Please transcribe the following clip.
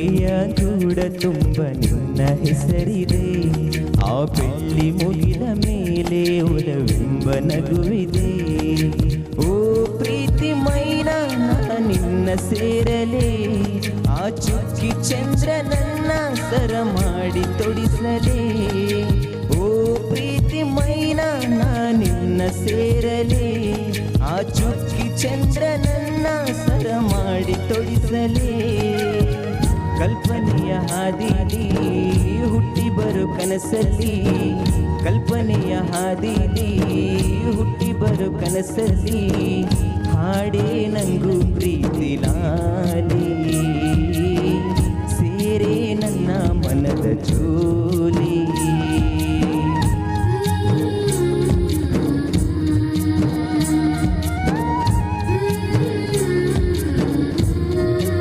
ಎದೆಯ ಗೂಡ ತುಂಬ ನಿನ್ನ ಹೆಸರಿದೆ. ಆ ಬೆಳ್ಳಿ ಮುಗಿದ ಮೇಲೆ ಒಲವೆಂಬ ನಗುವಿದೆ. ಓ ಪ್ರೀತಿ ಮೈನ ನಿನ್ನ ಸೇರಲೇ, ಆ ಚುಕ್ಕಿ ಚಂದ್ರ ನನ್ನ ಸರ ಮಾಡಿ ತೊಡಿಸಲೇ. ಓ ಪ್ರೀತಿ ಮೈನ ನಿನ್ನ ಸೇರಲೇ, ಆ ಚುಕ್ಕಿ ಚಂದ್ರ ನನ್ನ ಸರ ಮಾಡಿ ತೊಡಿಸಲೇ. ಕಲ್ಪನೆಯ ಹಾದಿಲಿ ಹುಟ್ಟಿ ಬರು ಕನಸಲ್ಲಿ, ಕಲ್ಪನೆಯ ಹಾದಿಲಿ ಹುಟ್ಟಿ ಬರು ಕನಸಲ್ಲಿ, ಹಾಡೇ ನಂಗೂ ಪ್ರೀತಿ ಲಾಲಿ.